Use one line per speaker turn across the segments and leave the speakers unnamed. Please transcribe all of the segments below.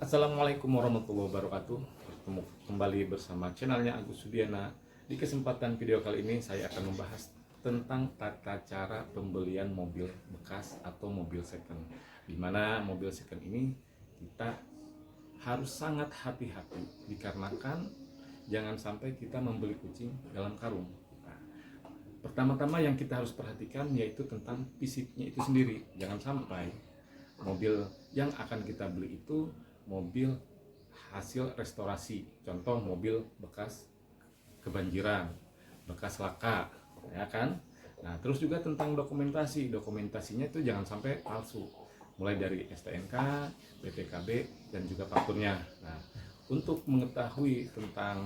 Assalamualaikum warahmatullahi wabarakatuh. Bertemu kembali bersama channelnya Agus Sudiana. Di kesempatan video kali ini saya akan membahas tentang tata cara pembelian mobil bekas atau mobil second. Di mana mobil second ini kita harus sangat hati-hati dikarenakan jangan sampai kita membeli kucing dalam karung. Nah, pertama-tama yang kita harus perhatikan yaitu tentang fisiknya itu sendiri. Jangan sampai mobil yang akan kita beli itu mobil hasil restorasi, contoh mobil bekas kebanjiran, bekas laka, ya kan? Nah, terus juga tentang dokumentasinya itu jangan sampai palsu, mulai dari STNK, BPKB, dan juga fakturnya. Nah, untuk mengetahui tentang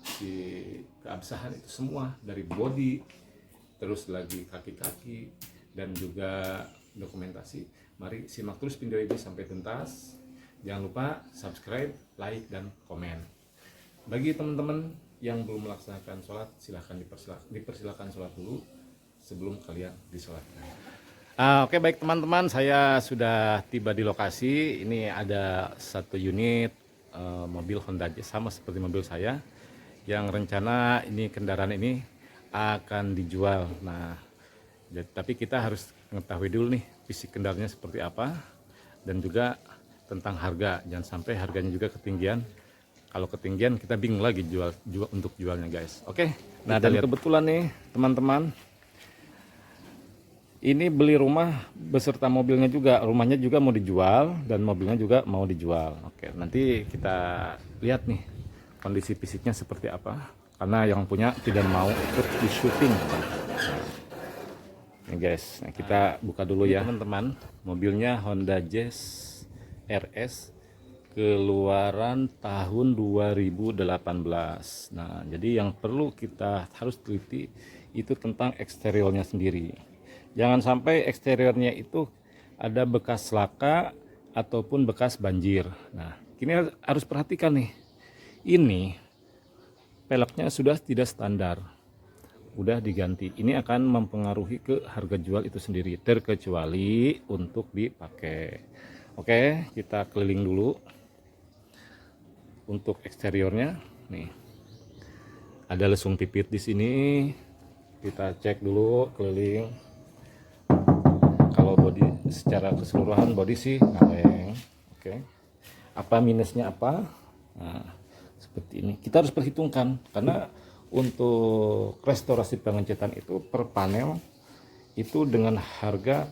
si keabsahan itu semua dari body, terus lagi kaki-kaki, dan juga dokumentasi, mari simak terus video ini sampai tuntas. Jangan lupa subscribe, like, dan komen. Bagi teman-teman yang belum melaksanakan sholat, silahkan dipersilakan sholat dulu sebelum kalian disolatkan. Oke, baik teman-teman, saya sudah tiba di lokasi. Ini ada satu unit mobil Honda Jazz sama seperti mobil saya, yang rencana ini kendaraan ini akan dijual. Nah, tapi kita harus mengetahui dulu nih fisik kendaraannya seperti apa, dan juga tentang harga. Jangan sampai harganya juga ketinggian. Kalau ketinggian kita bingung lagi untuk jualnya, guys. Oke. Nah, dan kebetulan nih teman-teman, ini beli rumah beserta mobilnya juga. Rumahnya juga mau dijual dan mobilnya juga mau dijual. Oke, nanti kita lihat nih kondisi fisiknya seperti apa, karena yang punya tidak mau ikut di syuting. Nih guys, nah kita buka dulu ya teman-teman. Mobilnya Honda Jazz RS keluaran tahun 2018. Nah, jadi yang perlu kita harus teliti itu tentang eksteriornya sendiri. Jangan sampai eksteriornya itu ada bekas laka ataupun bekas banjir. Nah, ini harus perhatikan nih. Ini peleknya sudah tidak standar, udah diganti. Ini akan mempengaruhi ke harga jual itu sendiri, terkecuali untuk dipakai. Oke, kita keliling dulu. Untuk eksteriornya nih, ada lesung pipit di sini. Kita cek dulu keliling. Kalau bodi secara keseluruhan bodi sih kaleng. Oke, apa minusnya apa? Nah, seperti ini kita harus perhitungkan, karena untuk restorasi pengecetan itu per panel itu dengan harga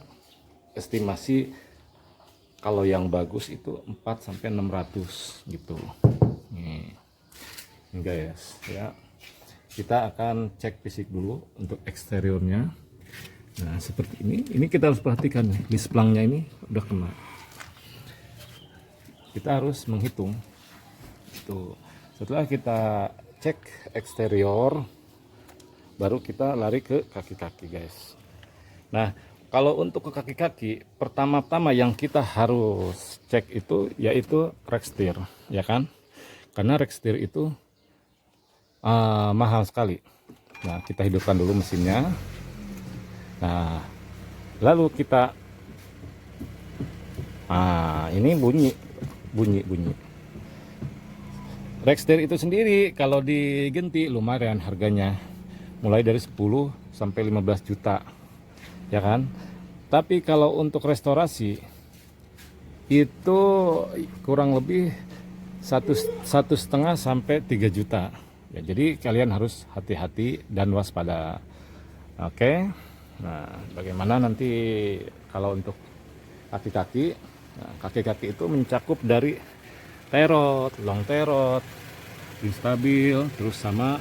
estimasi kalau yang bagus itu 400-600 gitu. Nih guys ya, kita akan cek fisik dulu untuk eksteriornya. Nah, seperti ini kita harus perhatikan nih, displangnya ini udah kena. Kita harus menghitung itu. Setelah kita cek eksterior, baru kita lari ke kaki-kaki, guys. Nah, kalau untuk ke kaki-kaki, pertama-tama yang kita harus cek itu yaitu rekstir, ya kan? Karena rekstir itu mahal sekali. Nah, kita hidupkan dulu mesinnya. Nah, lalu kita ini bunyi. Rekstir itu sendiri kalau digenti lumayan harganya, mulai dari 10 sampai 15 juta, ya kan? Tapi kalau untuk restorasi itu kurang lebih 1,5 sampai 3 juta. Ya, jadi kalian harus hati-hati dan waspada. Oke. Nah, bagaimana nanti kalau untuk kaki-kaki? Nah, kaki-kaki itu mencakup dari terot, long terot, instabil, terus sama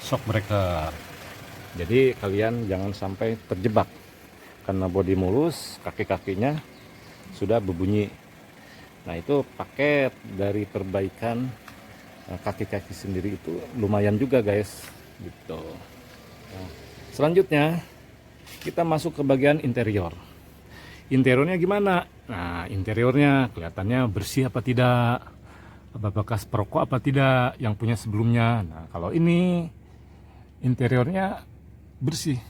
shock breaker. Jadi kalian jangan sampai terjebak, karena bodi mulus, kaki-kakinya sudah berbunyi. Nah, itu paket dari perbaikan kaki-kaki sendiri itu lumayan juga, guys, gitu. Nah, selanjutnya kita masuk ke bagian interior. Interiornya gimana? Nah, interiornya kelihatannya bersih apa tidak, apa bekas perokok apa tidak yang punya sebelumnya. Nah, kalau ini interiornya bersih,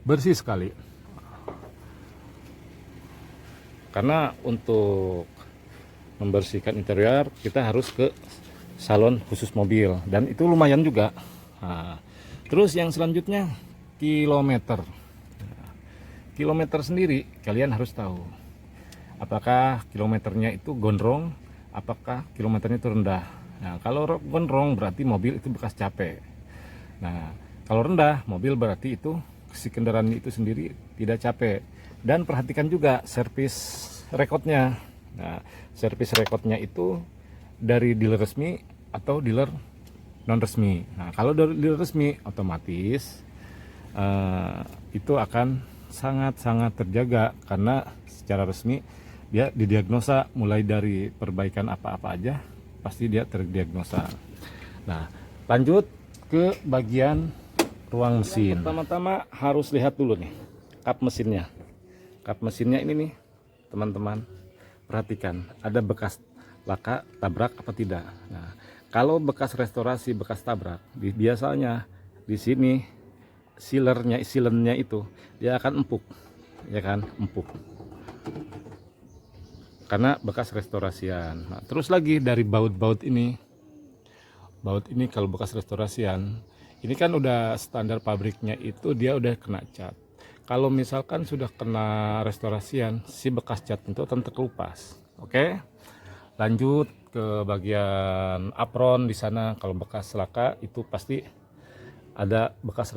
bersih sekali. Karena untuk membersihkan interior kita harus ke salon khusus mobil, dan itu lumayan juga. Nah, terus yang selanjutnya kilometer. Kilometer sendiri kalian harus tahu apakah kilometernya itu gondrong, apakah kilometernya itu rendah. Nah, kalau gondrong berarti mobil itu bekas capek. Nah, kalau rendah mobil berarti itu si kendaraan itu sendiri tidak capek. Dan perhatikan juga servis rekodnya. Nah, servis rekodnya itu dari dealer resmi atau dealer non resmi. Nah, kalau dari dealer resmi otomatis itu akan sangat-sangat terjaga, karena secara resmi dia didiagnosa mulai dari perbaikan apa-apa aja pasti dia terdiagnosa. Nah, lanjut ke bagian ruang mesin. Pertama-tama harus lihat dulu nih kap mesinnya. Kap mesinnya ini nih teman-teman, perhatikan ada bekas laka tabrak apa tidak. Nah, kalau bekas restorasi, bekas tabrak, biasanya di sini sealernya itu dia akan empuk, ya kan, empuk karena bekas restorasian. Nah, terus lagi dari baut ini kalau bekas restorasian ini kan udah standar pabriknya itu dia udah kena cat. Kalau misalkan sudah kena restorasian, si bekas cat itu akan terkelupas. Oke, lanjut ke bagian apron. Di sana kalau bekas laka itu pasti ada bekas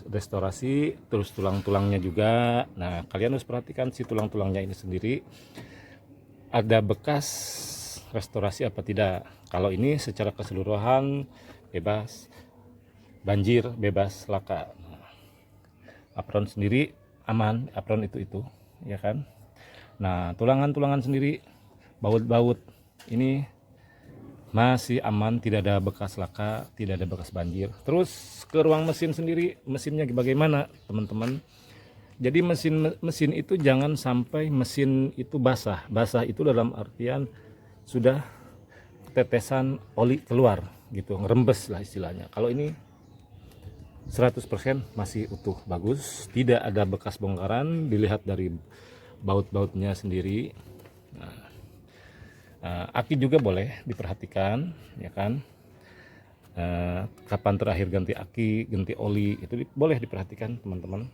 restorasi, terus tulang-tulangnya juga. Nah, kalian harus perhatikan si tulang-tulangnya ini sendiri ada bekas restorasi apa tidak. Kalau ini secara keseluruhan bebas banjir, bebas laka. Apron sendiri aman, apron itu ya kan. Nah, tulangan-tulangan sendiri, baut-baut ini masih aman, tidak ada bekas laka, tidak ada bekas banjir. Terus ke ruang mesin sendiri, mesinnya bagaimana teman-teman? Jadi mesin itu jangan sampai mesin itu basah. Basah itu dalam artian sudah tetesan oli keluar gitu, ngerembes lah istilahnya. Kalau ini 100% masih utuh, bagus, tidak ada bekas bongkaran, dilihat dari baut-bautnya sendiri. Aki juga boleh diperhatikan, ya kan. Kapan terakhir ganti aki, ganti oli, itu boleh diperhatikan teman-teman.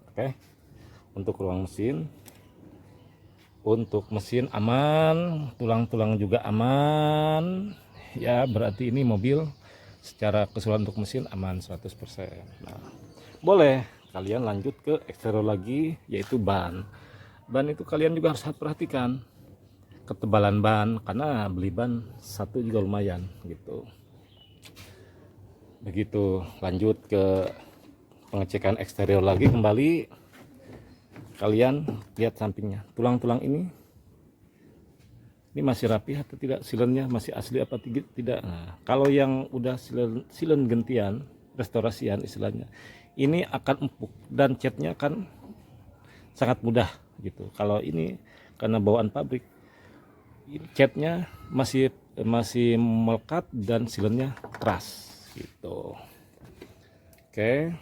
Oke. Untuk ruang mesin, untuk mesin aman, tulang-tulang juga aman, ya berarti ini mobil secara keseluruhan untuk mesin aman 100%. Nah, boleh kalian lanjut ke eksterior lagi, yaitu ban. Ban itu kalian juga harus perhatikan ketebalan ban, karena beli ban satu juga lumayan gitu. Begitu, lanjut ke pengecekan eksterior lagi. Kembali kalian lihat sampingnya, tulang-tulang ini masih rapi atau tidak, silennya masih asli apa tidak. Nah, kalau yang udah silen gantian, restorasian istilahnya, ini akan empuk dan catnya akan sangat mudah gitu. Kalau ini karena bawaan pabrik, catnya masih melekat dan silennya keras gitu. Oke.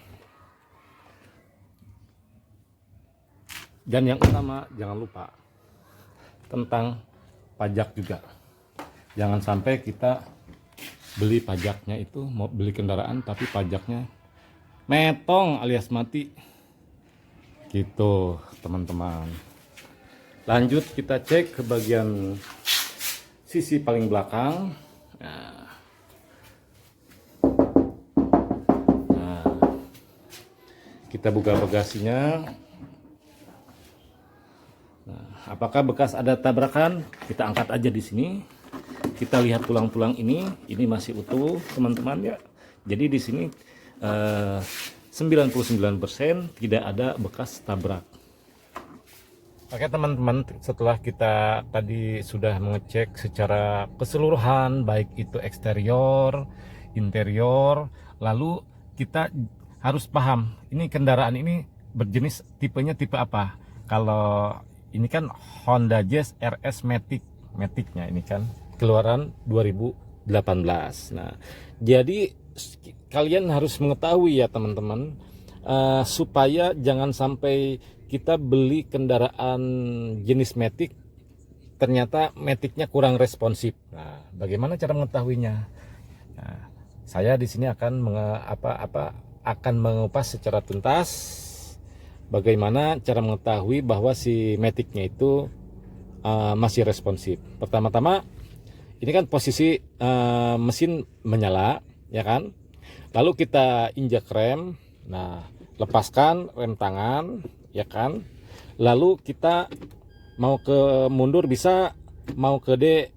Dan yang utama jangan lupa tentang pajak juga. Jangan sampai kita beli pajaknya itu, mau beli kendaraan tapi pajaknya metong alias mati gitu teman-teman. Lanjut kita cek ke bagian sisi paling belakang. Nah, kita buka bagasinya. Nah, apakah bekas ada tabrakan? Kita angkat aja di sini. Kita lihat tulang-tulang ini masih utuh teman-teman ya. Jadi di sini 99% tidak ada bekas tabrak. Oke teman-teman, setelah kita tadi sudah mengecek secara keseluruhan baik itu eksterior, interior, lalu kita harus paham ini kendaraan ini berjenis tipenya tipe apa. Kalau ini kan Honda Jazz RS Matic-nya ini kan keluaran 2018. Nah, jadi kalian harus mengetahui ya teman-teman,
supaya jangan sampai kita beli kendaraan jenis Matic ternyata Maticnya kurang responsif. Nah, bagaimana cara mengetahuinya? Nah, saya di sini akan akan mengupas secara tuntas bagaimana cara mengetahui bahwa si Maticnya itu masih responsif. Pertama-tama ini kan posisi mesin menyala, ya kan? Lalu kita injak rem. Nah, lepaskan rem tangan, ya kan? Lalu kita mau ke mundur bisa, mau ke D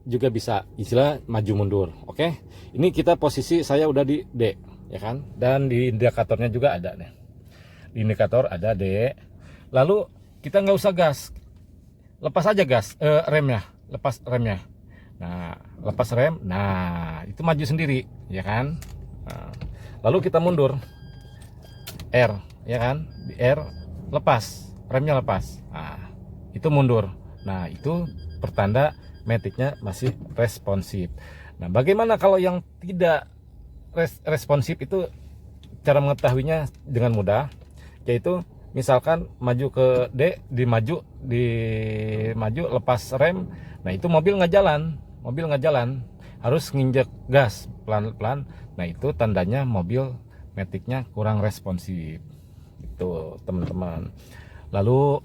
juga bisa, istilah maju mundur. Oke, ini kita posisi saya udah di D, ya kan? Dan di indikatornya juga ada nih. Di indikator ada D. Lalu kita nggak usah gas, lepas aja gas, remnya, lepas remnya. Nah, lepas rem, nah itu maju sendiri, ya kan? Nah, lalu kita mundur, R, ya kan? Di R, lepas, remnya lepas. Nah, itu mundur. Nah, itu pertanda Maticnya masih responsif. Nah, bagaimana kalau yang tidak responsif itu cara mengetahuinya dengan mudah, yaitu misalkan maju ke D, dimaju lepas rem, nah itu mobil nggak jalan, harus nginjek gas pelan-pelan. Nah, itu tandanya mobil Maticnya kurang responsif. Itu teman-teman. Lalu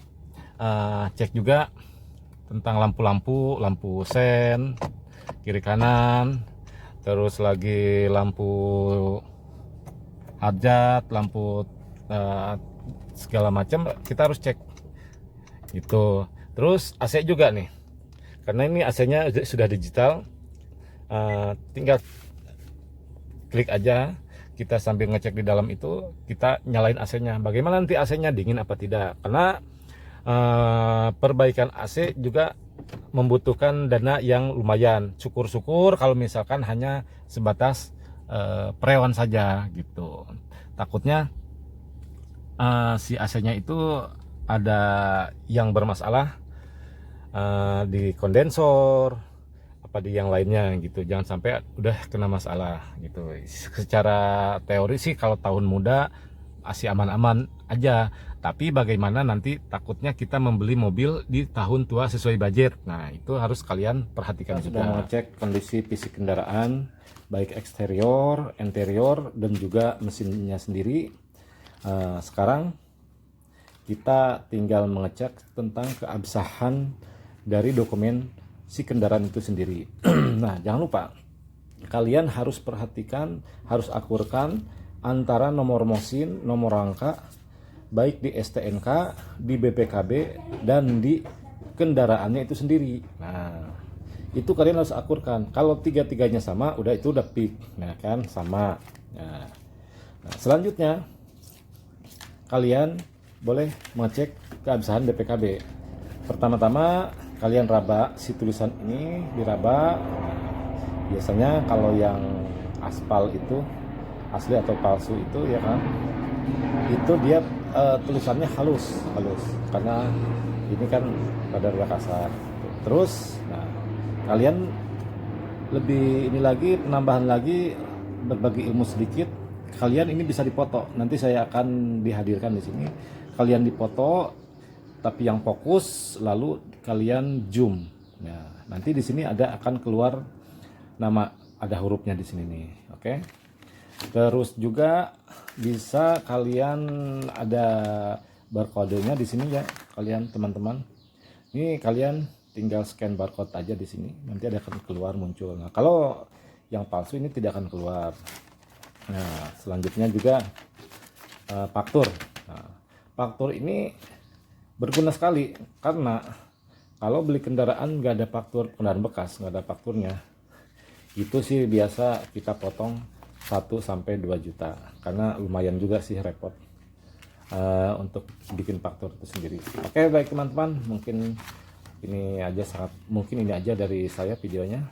cek juga tentang lampu sen kiri kanan, terus lagi lampu hajat, lampu segala macam kita harus cek itu. Terus AC juga nih, karena ini AC-nya sudah digital, tinggal klik aja, kita sambil ngecek di dalam itu, kita nyalain AC-nya. Bagaimana nanti AC-nya dingin apa tidak? Karena perbaikan AC juga membutuhkan dana yang lumayan. Syukur-syukur kalau misalkan hanya sebatas perewan saja gitu. Takutnya si AC-nya itu ada yang bermasalah di kondensor apa di yang lainnya gitu. Jangan sampai udah kena masalah gitu. Secara teori sih kalau tahun muda masih aman-aman aja, tapi bagaimana nanti takutnya kita membeli mobil di tahun tua sesuai budget. Nah, itu harus kalian perhatikan juga. Sudah mengecek kondisi fisik kendaraan, baik eksterior, interior, dan juga mesinnya sendiri. Sekarang kita tinggal mengecek tentang keabsahan dari dokumen si kendaraan itu sendiri. Nah, jangan lupa kalian harus perhatikan, harus akurkan antara nomor mesin, nomor rangka, baik di STNK, di BPKB, dan di kendaraannya itu sendiri. Nah, itu kalian harus akurkan. Kalau tiga-tiganya sama, udah itu udah peak, nah kan sama. Nah, selanjutnya kalian boleh mengecek keabsahan BPKB. Pertama-tama kalian raba si tulisan ini, diraba. Biasanya kalau yang aspal itu asli atau palsu itu, ya kan, itu dia tulisannya halus karena ini kan rada kasar. Terus nah, kalian lebih ini lagi, penambahan lagi, berbagi ilmu sedikit, kalian ini bisa dipoto. Nanti saya akan dihadirkan di sini, kalian dipoto tapi yang fokus, lalu kalian zoom. Nah, nanti di sini akan keluar nama, ada hurufnya di sini nih, oke. Terus juga bisa kalian ada barcode-nya di sini ya, kalian teman-teman. Ini kalian tinggal scan barcode aja di sini, nanti ada akan keluar muncul. Nah, kalau yang palsu ini tidak akan keluar. Nah, selanjutnya juga faktur. Nah, faktur ini berguna sekali karena kalau beli kendaraan nggak ada faktur, kendaraan bekas nggak ada fakturnya, itu sih biasa kita potong 1-2 juta, karena lumayan juga sih repot untuk bikin faktur itu sendiri. Oke, baik teman-teman, mungkin ini aja dari saya videonya.